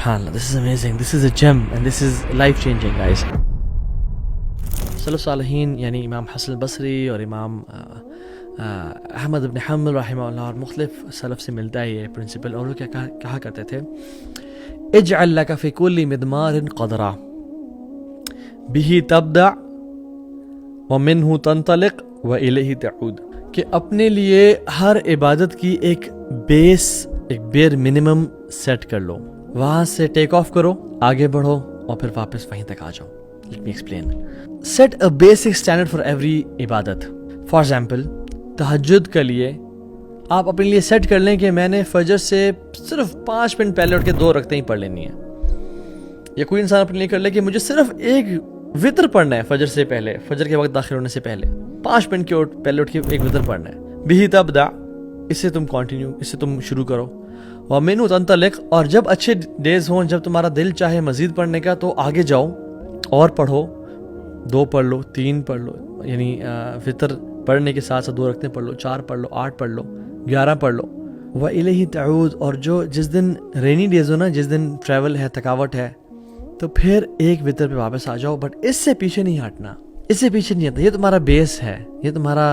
SubhanAllah, this is amazing, this is a gem and this is life changing guys. سلف صالحین یعنی امام حسن البصری اور امام احمد بن حنبل رحمہ اللہ اور مختلف سلف سے ملتا ہے یہ پرنسپل، اور وہ کیا کہا کرتے تھے، اجعل لك في كل مدمار قدرا به تبدع ومنه تنطلق وإلیہ تعود، کہ اپنے لیے ہر عبادت کی ایک بیس، ایک بیر منیمم سیٹ کر لو، وہاں سے ٹیک آف کرو، آگے بڑھو اور پھر واپس وہیں تک آ جاؤ. Let me explain. Set a basic standard for every عبادت. For example, تہجد کے لیے آپ اپنے لیے سیٹ کر لیں کہ میں نے فجر سے صرف 5 منٹ پہلے اٹھ کے 2 رکعتیں ہی پڑھ لینی ہیں. یا کوئی انسان اپنے لیے کر لے کہ مجھے صرف ایک وطر پڑھنا ہے فجر سے پہلے، فجر کے وقت داخل ہونے سے پہلے 5 منٹ کے پہلے اٹھ کے ایک وطر پڑھنا ہے. بِهِ تَبْدَعْ، اس سے تم کنٹینیو، اس سے تم شروع کرو. وَمِنْهُ تَنْطَلِقْ، اور جب اچھے ڈیز ہوں، جب تمہارا دل چاہے مزید پڑھنے کا تو آگے جاؤ اور پڑھو، 2 پڑھ لو، 3 پڑھ لو، یعنی وطر پڑھنے کے ساتھ ساتھ 2 رکعتیں پڑھ لو، 4 پڑھ لو، 8 پڑھ لو، 11 پڑھ لو. وَإِلَيْهِ تعود، اور جو جس دن رینی ڈیز ہو نا، جس دن ٹریول ہے، تھکاوٹ ہے، تو پھر ایک وطر پہ واپس آ جاؤ، بٹ اس سے پیچھے نہیں ہٹنا، اس سے پیچھے نہیں ہٹنا. یہ تمہارا بیس ہے، یہ تمہارا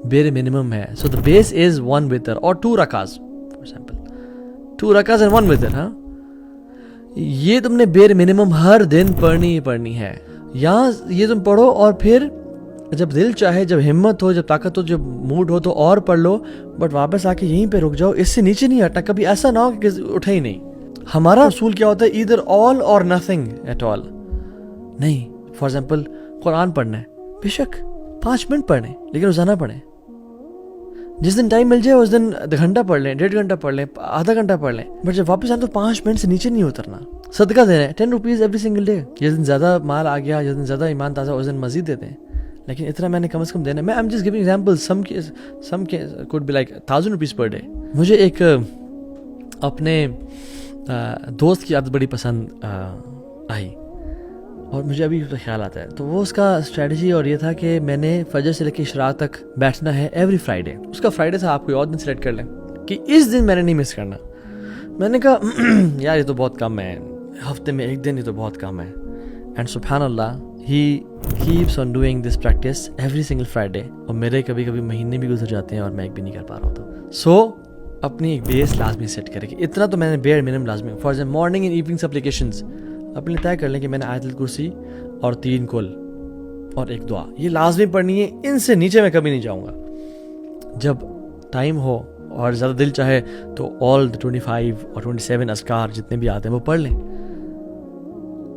بیر منیمم ہے. سو دا بیس از 1 وطر اور 2 رکعات، فار ایگزامپل 2 رکعات اینڈ 1 وطر. ہاں، یہ تم نے بیر منیمم ہر دن پڑھنی ہی پڑھنی ہے. یہاں یہ تم پڑھو اور پھر جب دل چاہے، جب ہمت ہو، جب طاقت ہو، جب موڈ ہو تو اور پڑھ لو، بٹ واپس آ کے یہیں پہ رک جاؤ، اس سے نیچے نہیں ہٹنا. کبھی ایسا نہ ہو کہ اٹھے ہی نہیں. ہمارا اصول کیا ہوتا ہے، either all or nothing at all. نہیں، فار ایگزامپل قرآن پڑھنا ہے، بے شک 5 منٹ پڑھیں لیکن روزانہ پڑھیں. جس دن ٹائم مل جائے اس دن 1 گھنٹہ پڑھ لیں، 1.5 گھنٹہ پڑھ لیں، آدھا گھنٹہ پڑھ لیں، بٹ جب واپس آئیں تو 5 منٹ سے نیچے نہیں اترنا. صدقہ دینا ہے 10 روپیز ایوری سنگل ڈے. جس دن زیادہ مال آ گیا، جس دن زیادہ ایمان تازہ، اس دن مزید دیتے ہیں، لیکن اتنا میں نے کم از کم دینا ہے. میں I'm just giving examples. Some could be like 1000 rupees per day. مجھے ایک اپنے دوست کی عادت بڑی پسند آئی اور مجھے ابھی خیال آتا ہے. تو وہ اس کا اسٹریٹجی اور یہ تھا کہ میں نے فجر سے لے کے اشراق تک بیٹھنا ہے ایوری فرائیڈے. اس کا فرائیڈے تھا، آپ کوئی اور دن سلیکٹ کر لیں کہ اس دن میں نے نہیں مس کرنا. میں نے کہا یار یہ تو بہت کم ہے، ہفتے میں 1 دن، یہ تو بہت کم ہے. اینڈ سبحان اللہ ہی keeps on doing this practice every single Friday. اور میرے کبھی کبھی مہینے بھی گزر جاتے ہیں اور میں ایک بھی نہیں کر پا رہا ہوتا. سو اپنی ایک بیس لازمی سیٹ کرے کہ اتنا تو میں نے بیئر منیمم لازمی. For example morning and evenings applications اپنے طے کر لیں کہ میں نے آیت الکرسی اور 3 کل اور 1 دعا یہ لازمی پڑھنی ہے. ان سے نیچے میں کبھی نہیں جاؤں گا. جب ٹائم ہو اور زیادہ دل چاہے تو all the 25 اور 27 اذکار جتنے بھی آتے ہیں وہ پڑھ لیں.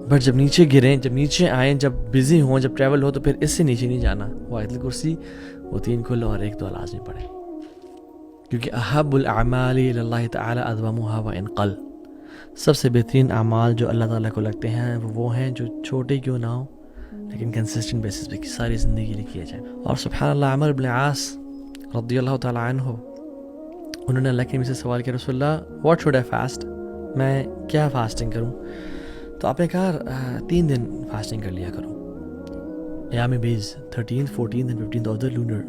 بٹ جب نیچے گریں، جب نیچے آئیں، جب بزی ہوں، جب ٹریول ہو، تو پھر اس سے نیچے نہیں جانا. وہ آیت الکرسی، وہ 3 کل اور 1 دعا لازمی پڑھیں، کیونکہ احب الاعمال الی اللہ تعالی ادومها وان قل. سب سے بہترین اعمال جو اللہ تعالیٰ کو لگتے ہیں وہ ہیں جو چھوٹے کیوں نہ ہوں لیکن کنسسٹنٹ بیسس پہ ساری زندگی کے لیے کیے جائیں. اور سبحان اللہ عمر بن عاص رضی اللہ تعالیٰ عنہ، انہوں نے اللہ کے نبی سے سوال کیا، رسول اللہ واٹ شوڈ آئی فاسٹ، میں کیا فاسٹنگ کروں؟ تو آپ نے کہا 3 دن فاسٹنگ کر لیا کرو، ایام بیز 13th 14th and 15th of the lunar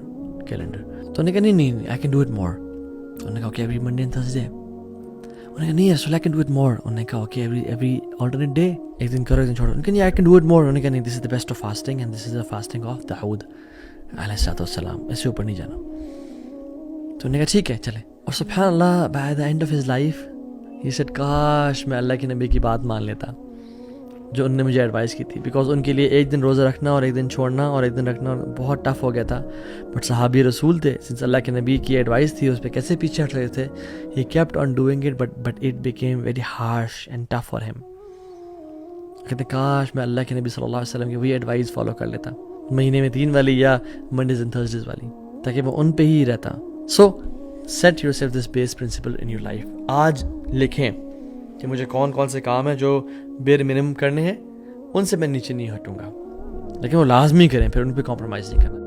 calendar. تو انہوں نے کہا نہیں I can do it more. انہوں نے کہا okay every Monday and Thursday. انہوں نے کہا نہیں رسول I can do it more. انہوں نے کہا اوکے ایوری alternate day، ایک دن کرو ایک دن چھوڑو. انہوں نے کہا نہیں I can do it more. انہوں نے کہا نہیں this is the best of fasting and this is the fasting of داؤد علیہ الصلوۃ والسلام، اس سے اوپر نہیں جانا. تو انہوں نے کہا ٹھیک ہے چلے. اور سبحان اللہ by the end of his life he said کاش میں اللہ کے نبی کی بات مان لیتا جو ان نے مجھے ایڈوائز کی تھی، بیکاز ان کے لیے 1 دن روزہ رکھنا اور 1 دن چھوڑنا اور 1 دن رکھنا بہت ٹف ہو گیا تھا. بٹ صحابی رسول تھے، سنس اللہ کے نبی کی ایڈوائس تھی اس پہ کیسے پیچھے ہٹ رہے تھے. He kept on doing it but it became very harsh and tough for ہم. کہتے کاش میں اللہ کے نبی صلی اللہ علیہ وسلم کی وہی ایڈوائز فالو کر لیتا، مہینے میں 3 والی یا منڈیز اینڈ تھرسڈیز والی، تاکہ وہ ان پہ ہی رہتا. So set yourself this base principle in your life. آج لکھیں کہ مجھے کون کون سے کام ہیں جو بیر منیمم کرنے ہیں، ان سے میں نیچے نہیں ہٹوں گا، لیکن وہ لازمی کریں، پھر ان پہ کمپرومائز نہیں کرنا.